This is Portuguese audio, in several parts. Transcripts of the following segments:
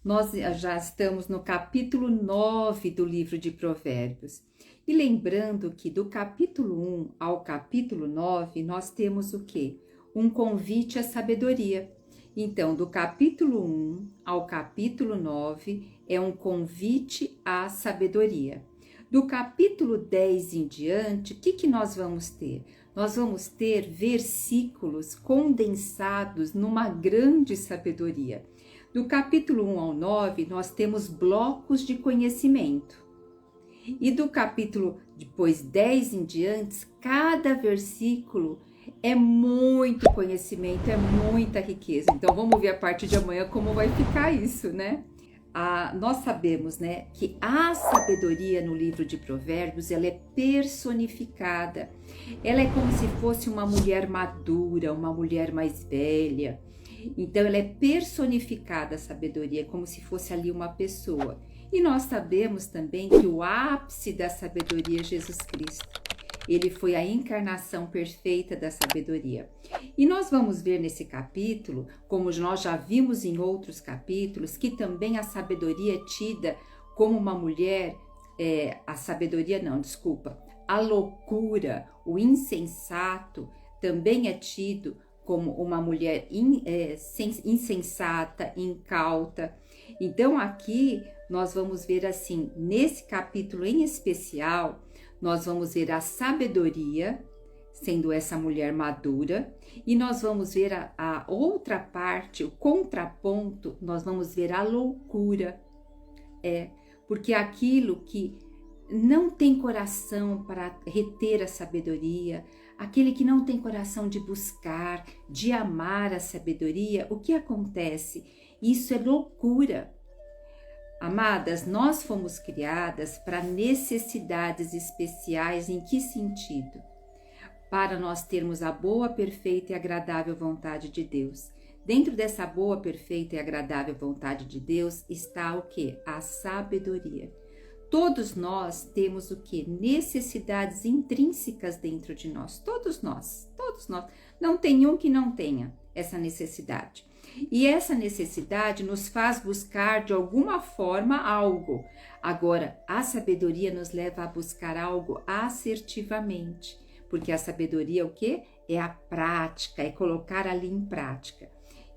Nós já estamos no capítulo 9 do livro de Provérbios. E lembrando que do capítulo 1 ao capítulo 9, nós temos o quê? Um convite à sabedoria. Então, do capítulo 1 ao capítulo 9 é um convite à sabedoria. Do capítulo 10 em diante, o que nós vamos ter? Nós vamos ter versículos condensados numa grande sabedoria. Do capítulo 1 ao 9, nós temos blocos de conhecimento. E do capítulo depois 10 em diante, cada versículo é muito conhecimento, é muita riqueza. Então vamos ver a partir de amanhã como vai ficar isso, né? Nós sabemos, né, que a sabedoria no livro de Provérbios, ela é personificada. Ela é como se fosse uma mulher madura, uma mulher mais velha. Então ela é personificada, a sabedoria, como se fosse ali uma pessoa. E nós sabemos também que o ápice da sabedoria é Jesus Cristo. Ele foi a encarnação perfeita da sabedoria. E nós vamos ver nesse capítulo, como nós já vimos em outros capítulos, que também a sabedoria é tida como uma mulher, a loucura, o insensato, também é tido como uma mulher insensata, incauta. Então aqui nós vamos ver assim, nesse capítulo em especial, nós vamos ver a sabedoria, sendo essa mulher madura, e nós vamos ver a outra parte, o contraponto, nós vamos ver a loucura. Porque aquilo que não tem coração para reter a sabedoria, aquele que não tem coração de buscar, de amar a sabedoria, o que acontece? Isso é loucura. Amadas, nós fomos criadas para necessidades especiais. Em que sentido? Para nós termos a boa, perfeita e agradável vontade de Deus. Dentro dessa boa, perfeita e agradável vontade de Deus está o quê? A sabedoria. Todos nós temos o quê? Necessidades intrínsecas dentro de nós. Todos nós. Não tem um que não tenha essa necessidade. E essa necessidade nos faz buscar de alguma forma algo. Agora, a sabedoria nos leva a buscar algo assertivamente. Porque a sabedoria é o quê? É a prática, é colocar ali em prática.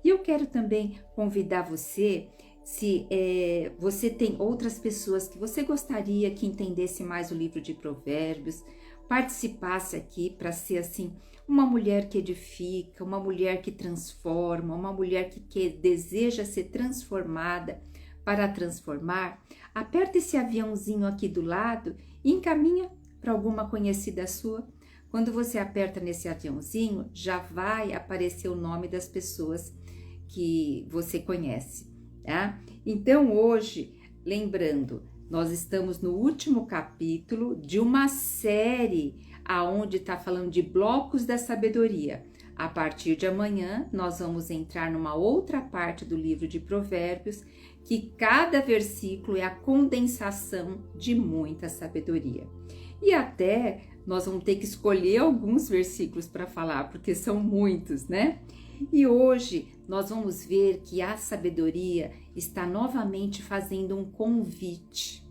E eu quero também convidar você, se você tem outras pessoas que você gostaria que entendesse mais o livro de Provérbios, participasse aqui para ser assim, uma mulher que edifica, uma mulher que transforma, uma mulher que deseja ser transformada para transformar, aperta esse aviãozinho aqui do lado e encaminha para alguma conhecida sua. Quando você aperta nesse aviãozinho, já vai aparecer o nome das pessoas que você conhece, tá? Então hoje, lembrando, nós estamos no último capítulo de uma série aonde está falando de blocos da sabedoria. A partir de amanhã, nós vamos entrar numa outra parte do livro de Provérbios, que cada versículo é a condensação de muita sabedoria. E até nós vamos ter que escolher alguns versículos para falar, porque são muitos, né? E hoje nós vamos ver que a sabedoria está novamente fazendo um convite.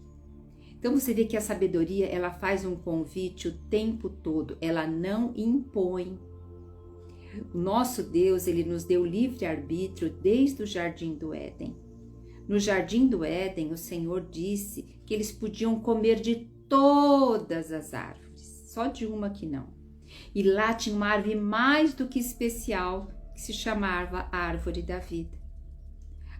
Então você vê que a sabedoria, ela faz um convite o tempo todo, ela não impõe. O nosso Deus, ele nos deu livre-arbítrio desde o Jardim do Éden. No Jardim do Éden, o Senhor disse que eles podiam comer de todas as árvores, só de uma que não. E lá tinha uma árvore mais do que especial, que se chamava Árvore da Vida.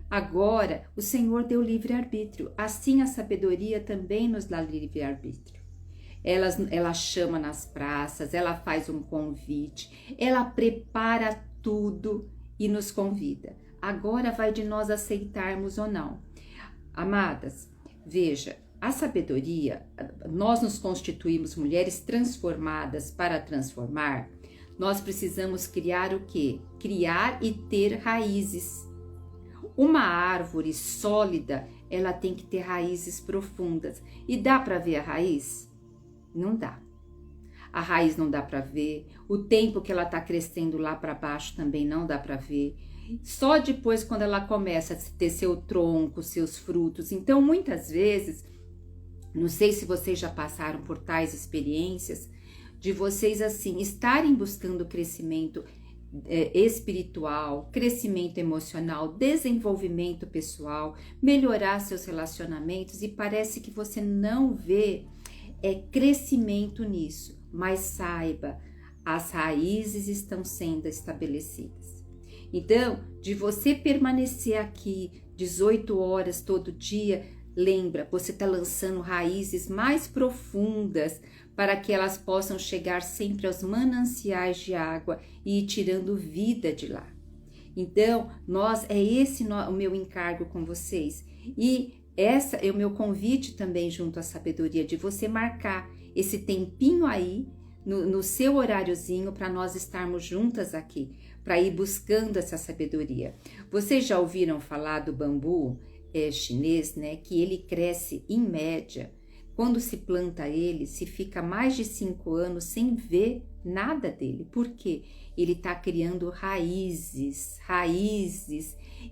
Agora, o Senhor deu livre-arbítrio, assim a sabedoria também nos dá livre-arbítrio. Ela chama nas praças, ela faz um convite, ela prepara tudo e nos convida. Agora vai de nós aceitarmos ou não. Amadas, veja, a sabedoria, nós nos constituímos mulheres transformadas para transformar. Nós precisamos criar o quê? Criar e ter raízes. Uma árvore sólida, ela tem que ter raízes profundas. E dá para ver a raiz? Não dá. A raiz não dá para ver. O tempo que ela está crescendo lá para baixo também não dá para ver. Só depois, quando ela começa a ter seu tronco, seus frutos. Então, muitas vezes, não sei se vocês já passaram por tais experiências, de vocês assim estarem buscando crescimento espiritual, crescimento emocional, desenvolvimento pessoal, melhorar seus relacionamentos, e parece que você não vê crescimento nisso. Mas saiba, as raízes estão sendo estabelecidas. Então, de você permanecer aqui 18 horas todo dia, lembra, você está lançando raízes mais profundas para que elas possam chegar sempre aos mananciais de água e ir tirando vida de lá. Então, esse o meu encargo com vocês. E essa é o meu convite também junto à sabedoria, de você marcar esse tempinho aí no seu horáriozinho para nós estarmos juntas aqui, para ir buscando essa sabedoria. Vocês já ouviram falar do bambu chinês, né? Que ele cresce em média, quando se planta ele, se fica mais de 5 anos sem ver nada dele. Por quê? Ele está criando raízes,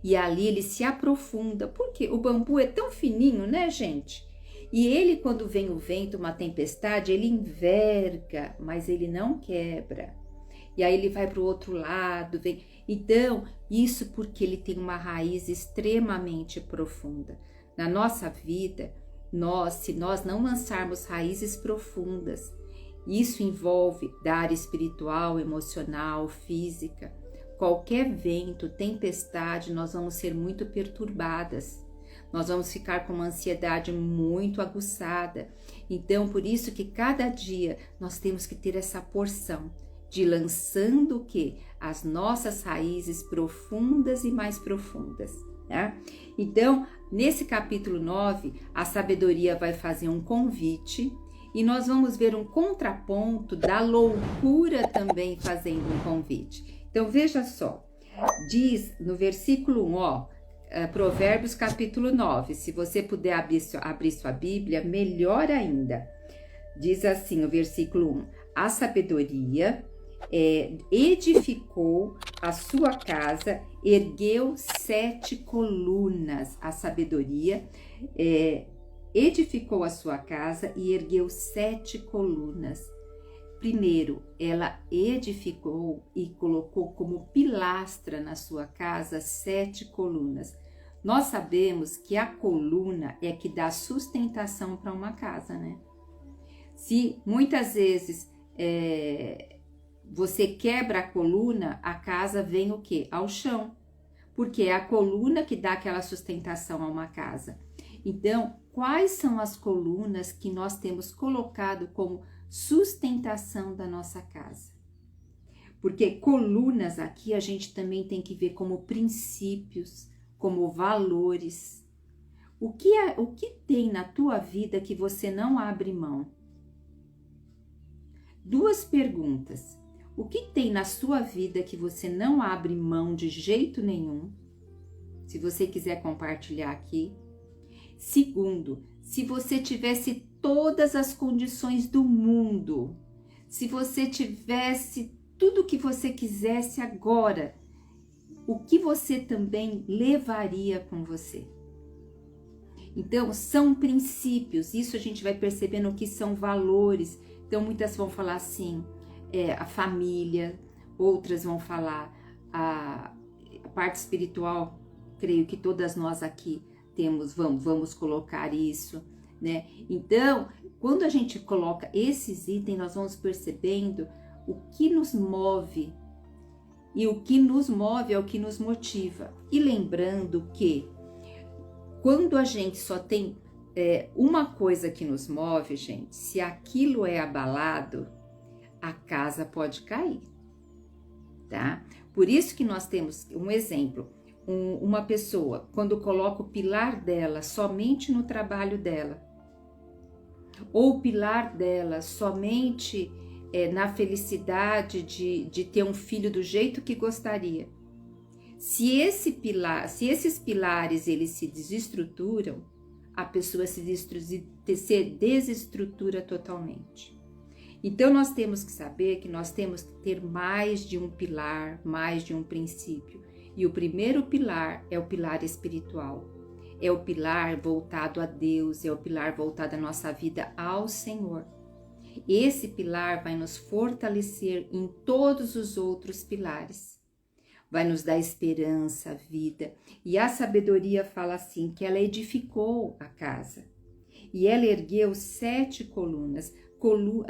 e ali ele se aprofunda. Por quê? O bambu é tão fininho, né, gente? E ele, quando vem o vento, uma tempestade, ele enverga, mas ele não quebra. E aí ele vai para o outro lado, vem. Então, isso porque ele tem uma raiz extremamente profunda. Na nossa vida, se nós não lançarmos raízes profundas, isso envolve da área espiritual, emocional, física. Qualquer vento, tempestade, nós vamos ser muito perturbadas. Nós vamos ficar com uma ansiedade muito aguçada. Então, por isso que cada dia nós temos que ter essa porção de lançando o quê? As nossas raízes profundas e mais profundas, né? Então, nesse capítulo 9, a sabedoria vai fazer um convite e nós vamos ver um contraponto da loucura também fazendo um convite. Então, veja só, diz no versículo 1, Provérbios capítulo 9, se você puder abrir sua Bíblia, melhor ainda. Diz assim o versículo 1, a sabedoria edificou a sua casa, ergueu 7 colunas. A sabedoria edificou a sua casa e ergueu 7 colunas. Primeiro, ela edificou e colocou como pilastra na sua casa 7 colunas. Nós sabemos que a coluna é que dá sustentação para uma casa, né? Se muitas vezes você quebra a coluna, a casa vem o quê? Ao chão. Porque é a coluna que dá aquela sustentação a uma casa. Então, quais são as colunas que nós temos colocado como sustentação da nossa casa? Porque colunas aqui a gente também tem que ver como princípios, como valores. O que tem na tua vida que você não abre mão? 2 perguntas. O que tem na sua vida que você não abre mão de jeito nenhum? Se você quiser compartilhar aqui. Segundo, se você tivesse todas as condições do mundo, se você tivesse tudo o que você quisesse agora, o que você também levaria com você? Então, são princípios, isso a gente vai percebendo que são valores. Então, muitas vão falar assim, a família, outras vão falar a parte espiritual, creio que todas nós aqui temos, vamos colocar isso, né? Então, quando a gente coloca esses itens, nós vamos percebendo o que nos move, e o que nos move é o que nos motiva. E lembrando que quando a gente só tem uma coisa que nos move, gente, se aquilo é abalado, a casa pode cair, tá? Por isso que nós temos um exemplo, uma pessoa, quando coloca o pilar dela somente no trabalho dela, ou o pilar dela somente na felicidade de ter um filho do jeito que gostaria. Se esses pilares eles se desestruturam, a pessoa se desestrutura totalmente. Então nós temos que saber que nós temos que ter mais de um pilar, mais de um princípio. E o primeiro pilar é o pilar espiritual. É o pilar voltado a Deus, é o pilar voltado à nossa vida ao Senhor. Esse pilar vai nos fortalecer em todos os outros pilares. Vai nos dar esperança, vida. E a sabedoria fala assim, que ela edificou a casa. E ela ergueu 7 colunas.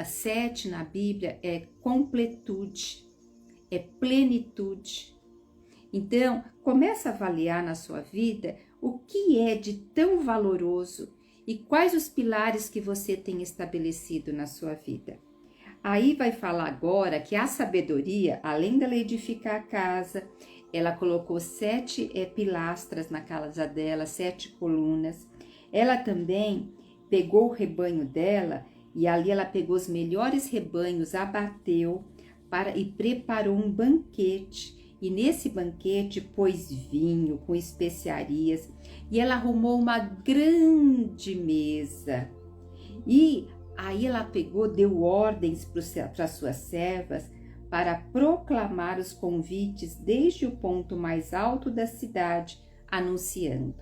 7 na Bíblia é completude, é plenitude. Então, começa a avaliar na sua vida o que é de tão valoroso e quais os pilares que você tem estabelecido na sua vida. Aí vai falar agora que a sabedoria, além dela edificar a casa, ela colocou 7 pilastras na casa dela, 7 colunas. Ela também pegou o rebanho dela e ali ela pegou os melhores rebanhos, abateu e preparou um banquete. E nesse banquete pôs vinho com especiarias e ela arrumou uma grande mesa. E aí ela pegou, deu ordens para suas servas para proclamar os convites desde o ponto mais alto da cidade, anunciando: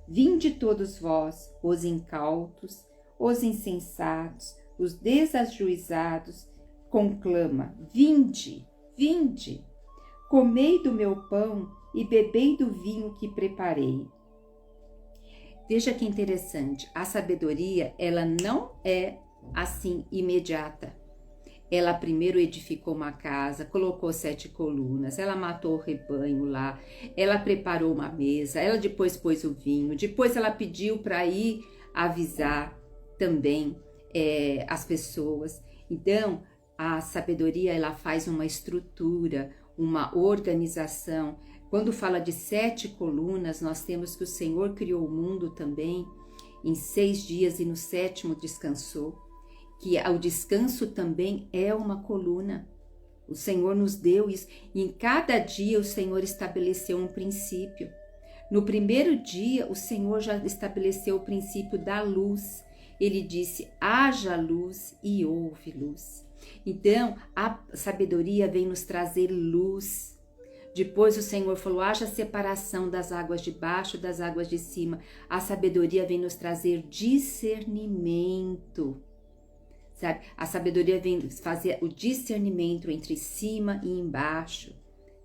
vinde todos vós, os incautos, os insensatos, os desajuizados, conclama: vinde, vinde, comei do meu pão e bebei do vinho que preparei. Veja que interessante, a sabedoria, ela não é assim imediata. Ela primeiro edificou uma casa, colocou 7 colunas, ela matou o rebanho lá, ela preparou uma mesa, ela depois pôs o vinho, depois ela pediu para ir avisar também as pessoas. Então, a sabedoria, ela faz uma estrutura, uma organização. Quando fala de 7 colunas, nós temos que o Senhor criou o mundo também em 6 dias e no 7º descansou. Que o descanso também é uma coluna. O Senhor nos deu isso. E em cada dia o Senhor estabeleceu um princípio. No primeiro dia, o Senhor já estabeleceu o princípio da luz. Ele disse: haja luz e houve luz. Então, a sabedoria vem nos trazer luz. Depois o Senhor falou: haja separação das águas de baixo das águas de cima. A sabedoria vem nos trazer discernimento. Sabe? A sabedoria vem fazer o discernimento entre cima e embaixo,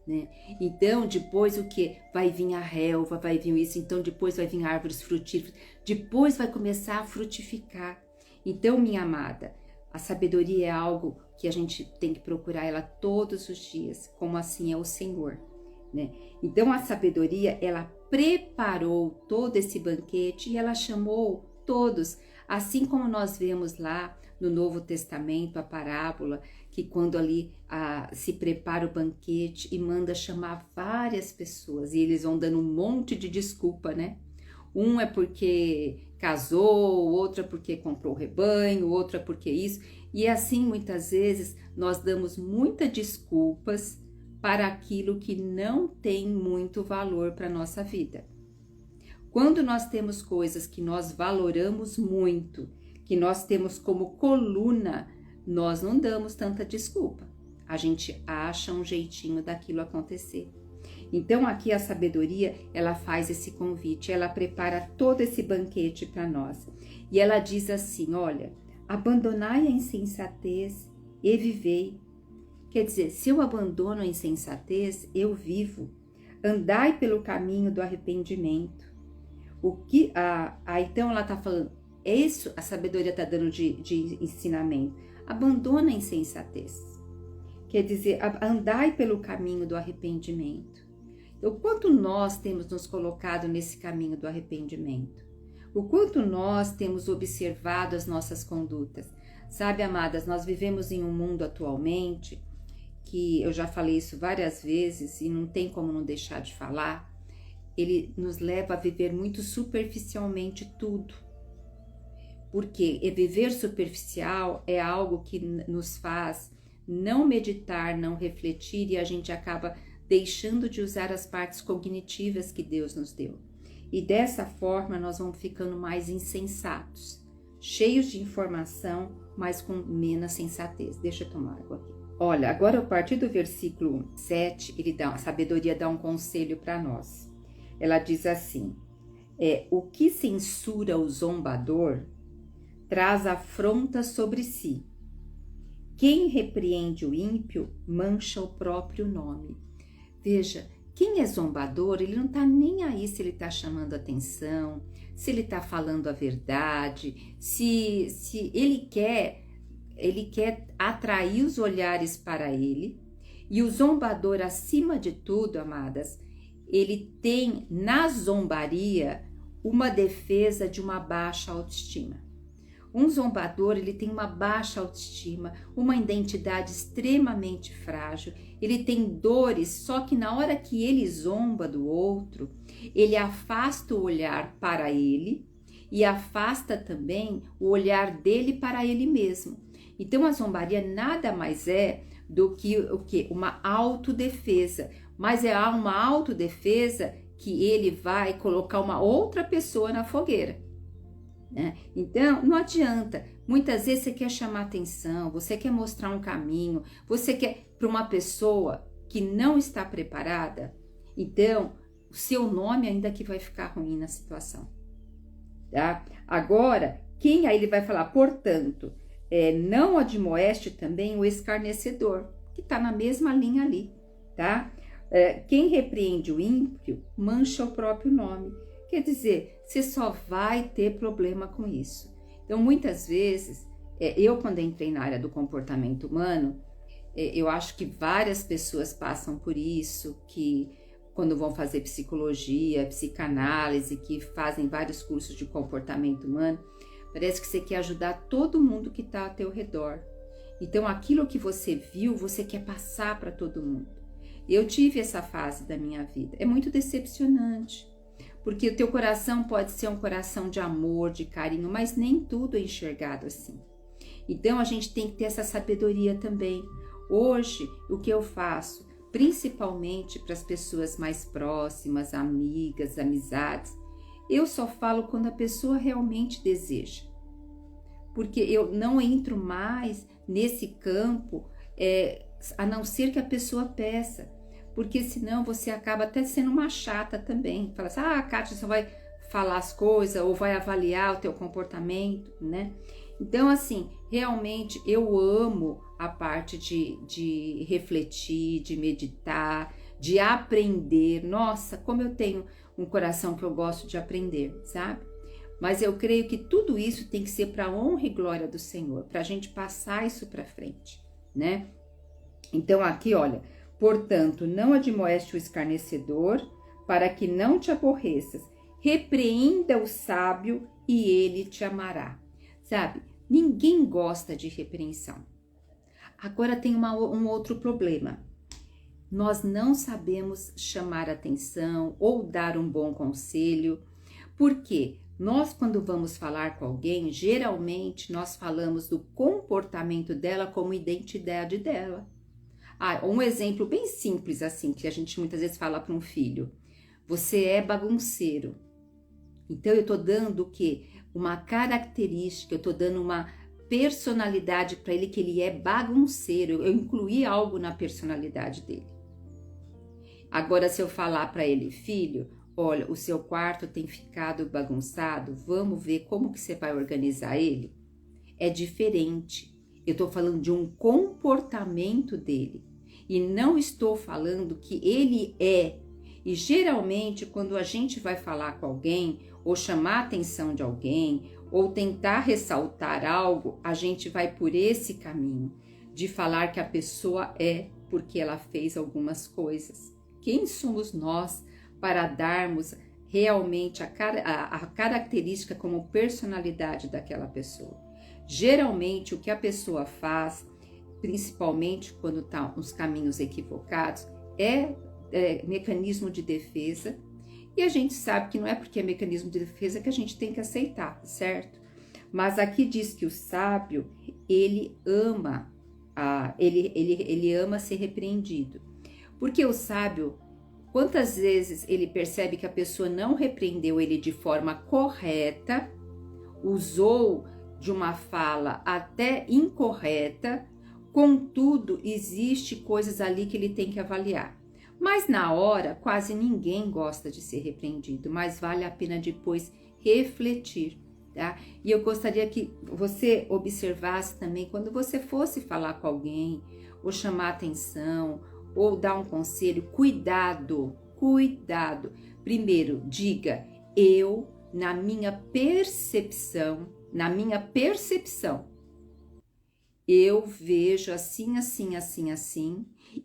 né? Então, depois o que? Vai vir a relva, vai vir isso, então depois vai vir árvores frutíferas, depois vai começar a frutificar. Então, minha amada, a sabedoria é algo que a gente tem que procurar ela todos os dias, como assim é o Senhor, né? Então, a sabedoria, ela preparou todo esse banquete e ela chamou todos, assim como nós vemos lá no Novo Testamento, a parábola, que quando ali se prepara o banquete e manda chamar várias pessoas, e eles vão dando um monte de desculpa, né? Um é porque casou, outro é porque comprou o rebanho, outro é porque isso. E assim, muitas vezes, nós damos muitas desculpas para aquilo que não tem muito valor para a nossa vida. Quando nós temos coisas que nós valoramos muito, que nós temos como coluna, nós não damos tanta desculpa. A gente acha um jeitinho daquilo acontecer. Então aqui a sabedoria, ela faz esse convite, ela prepara todo esse banquete para nós. E ela diz assim: olha, abandonai a insensatez e vivei. Quer dizer, se eu abandono a insensatez, eu vivo. Andai pelo caminho do arrependimento. Então ela está falando, isso a sabedoria está dando de ensinamento. Abandona a insensatez. Quer dizer, andai pelo caminho do arrependimento. O quanto nós temos nos colocado nesse caminho do arrependimento? O quanto nós temos observado as nossas condutas? Sabe, amadas, nós vivemos em um mundo atualmente, que eu já falei isso várias vezes e não tem como não deixar de falar, ele nos leva a viver muito superficialmente tudo. Porque viver superficial é algo que nos faz não meditar, não refletir, e a gente acaba deixando de usar as partes cognitivas que Deus nos deu. E dessa forma nós vamos ficando mais insensatos, cheios de informação, mas com menos sensatez. Deixa eu tomar água aqui. Olha, agora a partir do versículo 7, a sabedoria dá um conselho para nós. Ela diz assim, o que censura o zombador traz afronta sobre si. Quem repreende o ímpio mancha o próprio nome. Veja, quem é zombador, ele não está nem aí se ele está chamando atenção, se ele está falando a verdade, se ele quer atrair os olhares para ele. E o zombador, acima de tudo, amadas, ele tem na zombaria uma defesa de uma baixa autoestima. Um zombador, ele tem uma baixa autoestima, uma identidade extremamente frágil, ele tem dores, só que na hora que ele zomba do outro, ele afasta o olhar para ele e afasta também o olhar dele para ele mesmo. Então a zombaria nada mais é do que o quê? Uma autodefesa, mas é uma autodefesa que ele vai colocar uma outra pessoa na fogueira. Então, não adianta. Muitas vezes você quer chamar atenção, você quer mostrar um caminho, você quer para uma pessoa que não está preparada, então o seu nome ainda que vai ficar ruim na situação. Tá? Agora, aí ele vai falar, portanto, não admoeste também o escarnecedor, que está na mesma linha ali, tá? Quem repreende o ímpio mancha o próprio nome. Quer dizer, você só vai ter problema com isso. Então, muitas vezes, eu quando entrei na área do comportamento humano, eu acho que várias pessoas passam por isso, que quando vão fazer psicologia, psicanálise, que fazem vários cursos de comportamento humano, parece que você quer ajudar todo mundo que está ao teu redor. Então, aquilo que você viu, você quer passar para todo mundo. Eu tive essa fase da minha vida. É muito decepcionante. Porque o teu coração pode ser um coração de amor, de carinho, mas nem tudo é enxergado assim. Então, a gente tem que ter essa sabedoria também. Hoje, o que eu faço, principalmente para as pessoas mais próximas, amigas, amizades, eu só falo quando a pessoa realmente deseja. Porque eu não entro mais nesse campo, a não ser que a pessoa peça. Porque senão você acaba até sendo uma chata também. Fala assim, Kátia, você vai falar as coisas ou vai avaliar o teu comportamento, né? Então, assim, realmente eu amo a parte de refletir, de meditar, de aprender. Nossa, como eu tenho um coração que eu gosto de aprender, sabe? Mas eu creio que tudo isso tem que ser para a honra e glória do Senhor, para a gente passar isso para frente, né? Então, aqui, olha... Portanto, não admoeste o escarnecedor, para que não te aborreças. Repreenda o sábio e ele te amará. Sabe, ninguém gosta de repreensão. Agora tem um outro problema. Nós não sabemos chamar atenção ou dar um bom conselho. Por quê? Nós, quando vamos falar com alguém, geralmente nós falamos do comportamento dela como identidade dela. Um exemplo bem simples assim, que a gente muitas vezes fala para um filho. Você é bagunceiro. Então eu tô dando o quê? Uma característica, eu tô dando uma personalidade para ele que ele é bagunceiro. Eu incluí algo na personalidade dele. Agora se eu falar para ele, filho, olha, o seu quarto tem ficado bagunçado, vamos ver como que você vai organizar ele? É diferente. Eu estou falando de um comportamento dele e não estou falando que ele é. E geralmente quando a gente vai falar com alguém ou chamar a atenção de alguém ou tentar ressaltar algo, a gente vai por esse caminho de falar que a pessoa é porque ela fez algumas coisas. Quem somos nós para darmos realmente a característica como personalidade daquela pessoa? Geralmente o que a pessoa faz, principalmente quando está nos caminhos equivocados, é mecanismo de defesa. E a gente sabe que não é porque é mecanismo de defesa que a gente tem que aceitar, certo? Mas aqui diz que o sábio, ele ama ser repreendido. Porque o sábio, quantas vezes ele percebe que a pessoa não repreendeu ele de forma correta, usou de uma fala até incorreta, Contudo, existe coisas ali que ele tem que avaliar. Mas na hora, quase ninguém gosta de ser repreendido, mas vale a pena depois refletir, tá? E eu gostaria que você observasse também, quando você fosse falar com alguém, ou chamar atenção, ou dar um conselho, cuidado. Primeiro, diga, eu, na minha percepção, eu vejo assim,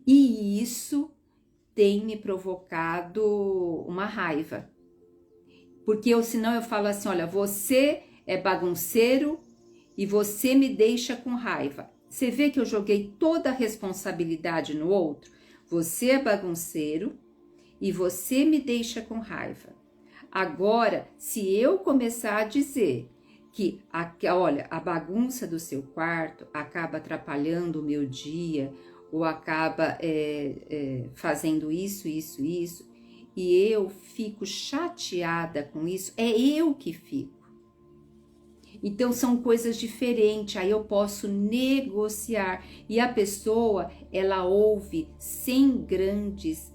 e isso tem me provocado uma raiva. Porque senão eu falo assim, olha, você é bagunceiro e você me deixa com raiva. Você vê que eu joguei toda a responsabilidade no outro? Você é bagunceiro e você me deixa com raiva. Agora, se eu começar a dizer que, olha, a bagunça do seu quarto acaba atrapalhando o meu dia, ou acaba fazendo isso, e eu fico chateada com isso, é eu que fico. Então são coisas diferentes, aí eu posso negociar, e a pessoa, ela ouve sem grandes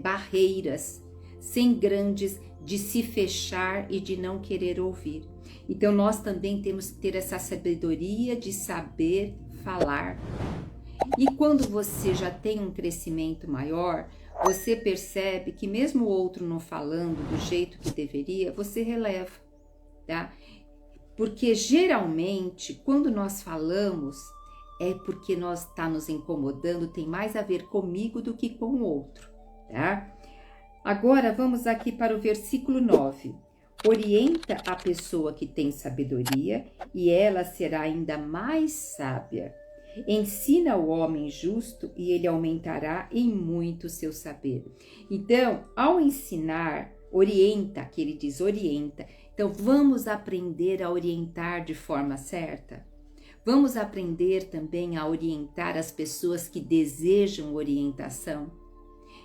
barreiras, sem grandes de se fechar e de não querer ouvir. Então nós também temos que ter essa sabedoria de saber falar. E quando você já tem um crescimento maior, você percebe que mesmo o outro não falando do jeito que deveria, você releva, tá? Porque geralmente, quando nós falamos, é porque nós está nos incomodando, tem mais a ver comigo do que com o outro, tá? Agora vamos aqui para o versículo 9. Orienta a pessoa que tem sabedoria e ela será ainda mais sábia. Ensina o homem justo e ele aumentará em muito seu saber. Então, ao ensinar, orienta, que ele diz orienta. Então, vamos aprender a orientar de forma certa. Vamos aprender também a orientar as pessoas que desejam orientação.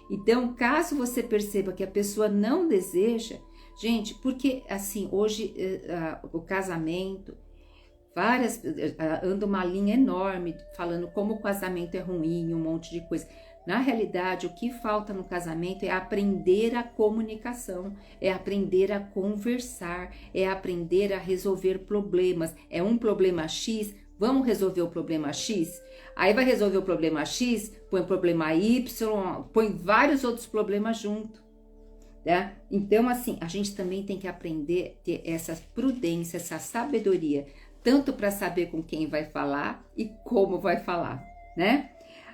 Então, caso você perceba que a pessoa não deseja, gente, porque assim, hoje o casamento, anda uma linha enorme falando como o casamento é ruim, um monte de coisa. Na realidade, o que falta no casamento é aprender a comunicação, é aprender a conversar, é aprender a resolver problemas. É um problema X, vamos resolver o problema X? Aí vai resolver o problema X, põe o problema Y, põe vários outros problemas junto. Tá? Então, assim, a gente também tem que aprender a ter essa prudência, essa sabedoria, tanto para saber com quem vai falar e como vai falar, né?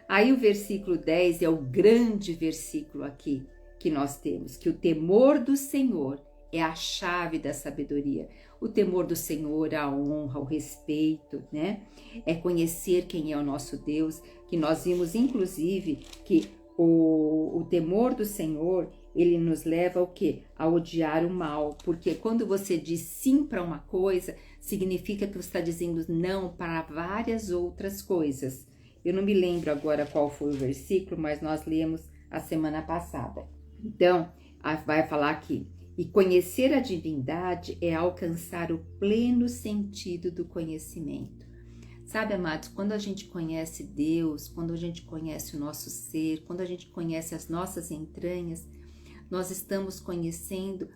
Aí o versículo 10 é o grande versículo aqui que nós temos, que o temor do Senhor é a chave da sabedoria. O temor do Senhor, a honra, o respeito, né? É conhecer quem é o nosso Deus, que nós vimos, inclusive, que o temor do Senhor, ele nos leva ao quê? A odiar o mal, porque quando você diz sim para uma coisa, significa que você está dizendo não para várias outras coisas. Eu não me lembro agora qual foi o versículo, mas nós lemos a semana passada. Então, vai falar aqui, e conhecer a divindade é alcançar o pleno sentido do conhecimento. Sabe, amados, quando a gente conhece Deus, quando a gente conhece o nosso ser, quando a gente conhece as nossas entranhas, nós estamos conhecendo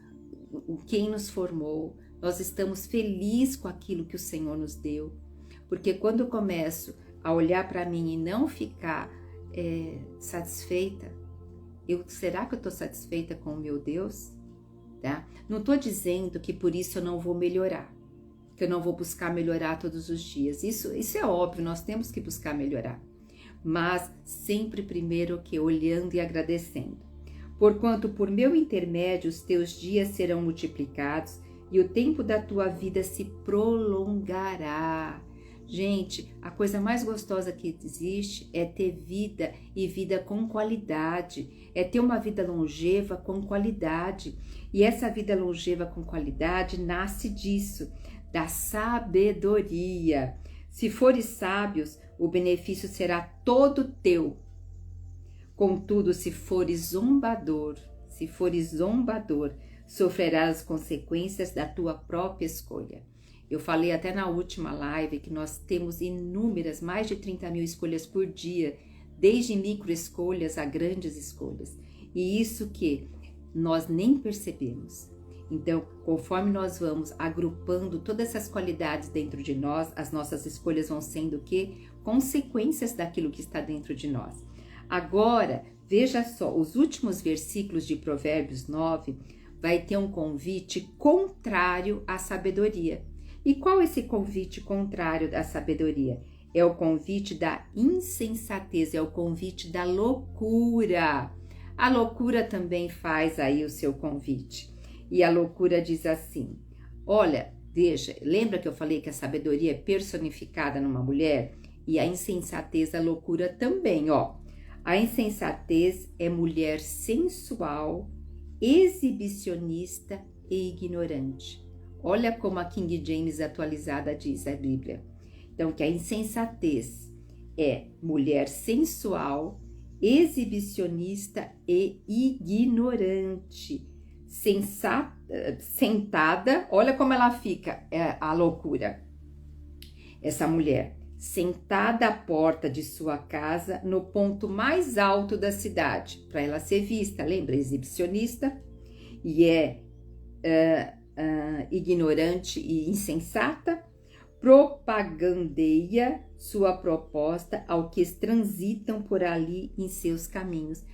quem nos formou, nós estamos felizes com aquilo que o Senhor nos deu. Porque quando eu começo a olhar para mim e não ficar satisfeita, será que eu estou satisfeita com o meu Deus? Tá? Não estou dizendo que por isso eu não vou melhorar, que eu não vou buscar melhorar todos os dias. Isso é óbvio, nós temos que buscar melhorar. Mas sempre primeiro que olhando e agradecendo. Porquanto por meu intermédio os teus dias serão multiplicados e o tempo da tua vida se prolongará. Gente, a coisa mais gostosa que existe é ter vida e vida com qualidade, é ter uma vida longeva com qualidade. E essa vida longeva com qualidade nasce disso, da sabedoria. Se fores sábios, o benefício será todo teu. Contudo, se fores zombador, sofrerás as consequências da tua própria escolha. Eu falei até na última live que nós temos inúmeras, mais de 30 mil escolhas por dia, desde micro escolhas a grandes escolhas. E isso que nós nem percebemos. Então, conforme nós vamos agrupando todas essas qualidades dentro de nós, as nossas escolhas vão sendo o quê? Consequências daquilo que está dentro de nós. Agora, veja só, os últimos versículos de Provérbios 9 vai ter um convite contrário à sabedoria. E qual é esse convite contrário à sabedoria? É o convite da insensatez, é o convite da loucura. A loucura também faz aí o seu convite. E a loucura diz assim, olha, veja, lembra que eu falei que a sabedoria é personificada numa mulher? E a insensatez, a loucura também, ó. A insensatez é mulher sensual, exibicionista e ignorante. Olha como a King James atualizada diz a Bíblia. Então, que a insensatez é mulher sensual, exibicionista e ignorante. Sentada, olha como ela fica, a loucura. Essa mulher, sentada à porta de sua casa, no ponto mais alto da cidade, para ela ser vista, lembra? Exibicionista, e ignorante e insensata, propagandeia sua proposta ao que transitam por ali em seus caminhos.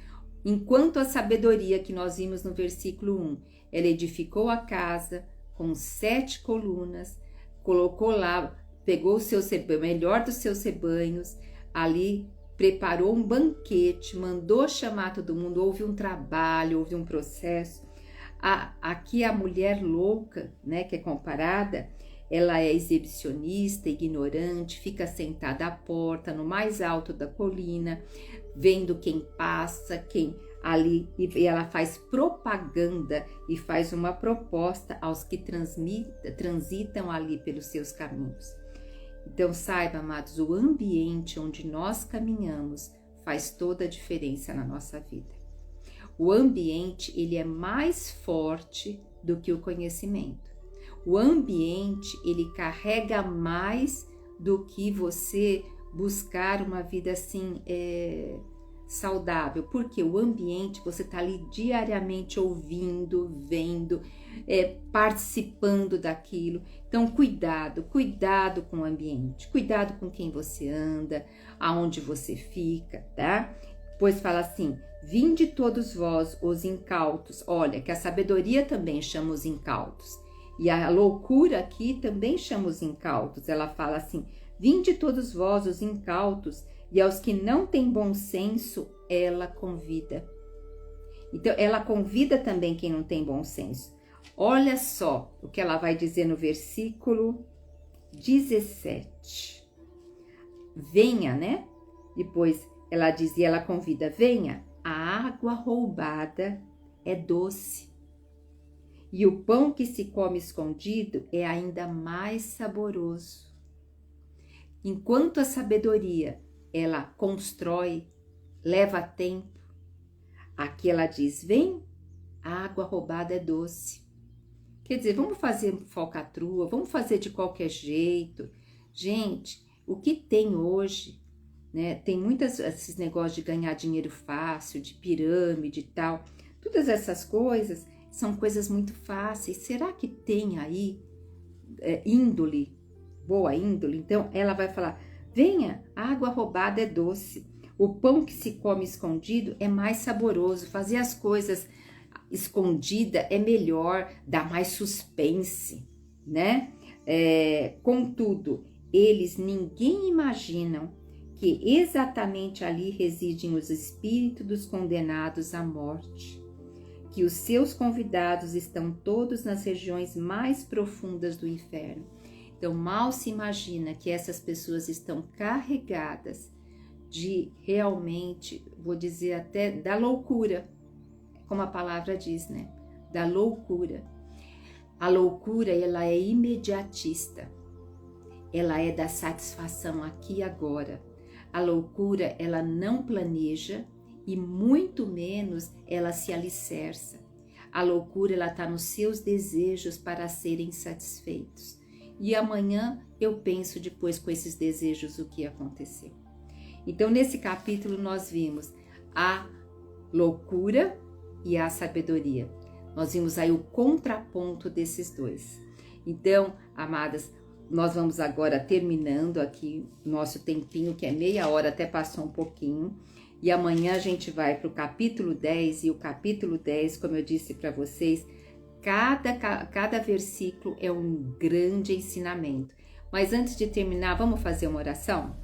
Enquanto a sabedoria que nós vimos no versículo 1, ela edificou a casa com 7 colunas, colocou lá, pegou o melhor dos seus rebanhos, ali preparou um banquete, mandou chamar todo mundo, houve um trabalho, houve um processo. Aqui a mulher louca, né, que é comparada, ela é exibicionista, ignorante, fica sentada à porta, no mais alto da colina, vendo quem passa, quem ali, e ela faz propaganda e faz uma proposta aos que transitam ali pelos seus caminhos. Então saiba, amados, o ambiente onde nós caminhamos faz toda a diferença na nossa vida. O ambiente, ele é mais forte do que o conhecimento. O ambiente, ele carrega mais do que você buscar uma vida assim saudável, porque o ambiente, você está ali diariamente ouvindo, vendo, participando daquilo. Então, cuidado com o ambiente, cuidado com quem você anda, aonde você fica, tá? Pois fala assim, vinde todos vós os incautos. Olha, que a sabedoria também chama os incautos. E a loucura aqui também chama os incautos. Ela fala assim, vinde todos vós os incautos, e aos que não têm bom senso, ela convida. Então, ela convida também quem não tem bom senso. Olha só o que ela vai dizer no versículo 17. Venha, né? Depois ela diz, e ela convida, venha, a água roubada é doce. E o pão que se come escondido é ainda mais saboroso. Enquanto a sabedoria, ela constrói, leva tempo, aqui ela diz, vem, a água roubada é doce. Quer dizer, vamos fazer falcatrua, vamos fazer de qualquer jeito. Gente, o que tem hoje, né? Tem muitos esses negócios de ganhar dinheiro fácil, de pirâmide e tal. Todas essas coisas são coisas muito fáceis. Será que tem aí índole, boa índole? Então, ela vai falar, venha, a água roubada é doce. O pão que se come escondido é mais saboroso. Fazer as coisas escondida é melhor, dá mais suspense, né? Contudo, eles ninguém imaginam que exatamente ali residem os espíritos dos condenados à morte, que os seus convidados estão todos nas regiões mais profundas do inferno. Então, mal se imagina que essas pessoas estão carregadas de realmente, vou dizer até da loucura, como a palavra diz, né? Da loucura. A loucura, ela é imediatista. Ela é da satisfação aqui e agora. A loucura, ela não planeja e muito menos ela se alicerça. A loucura, ela está nos seus desejos para serem satisfeitos. e amanhã eu penso depois com esses desejos o que aconteceu. Então, nesse capítulo nós vimos a loucura e a sabedoria. Nós vimos aí o contraponto desses dois. Então, amadas, nós vamos agora terminando aqui nosso tempinho, que é meia hora, até passou um pouquinho. E amanhã a gente vai para o capítulo 10, e o capítulo 10, como eu disse para vocês, cada versículo é um grande ensinamento. Mas antes de terminar, vamos fazer uma oração?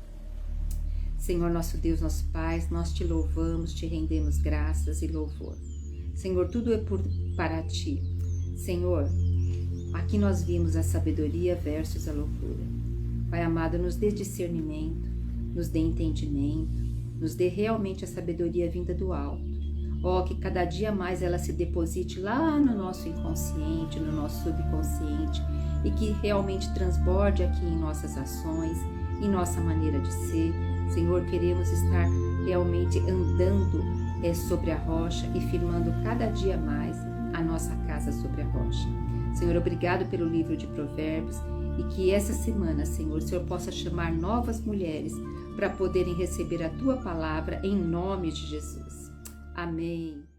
Senhor, nosso Deus, nosso Pai, nós te louvamos, te rendemos graças e louvor. Senhor, tudo é para ti. Senhor, aqui nós vimos a sabedoria versus a loucura. Pai amado, nos dê discernimento, nos dê entendimento, nos dê realmente a sabedoria vinda do alto. Ó, que cada dia mais ela se deposite lá no nosso inconsciente, no nosso subconsciente, e que realmente transborde aqui em nossas ações, em nossa maneira de ser. Senhor, queremos estar realmente andando sobre a rocha e firmando cada dia mais a nossa casa sobre a rocha. Senhor, obrigado pelo livro de Provérbios, e que essa semana, Senhor, o Senhor possa chamar novas mulheres para poderem receber a Tua palavra em nome de Jesus. Amém.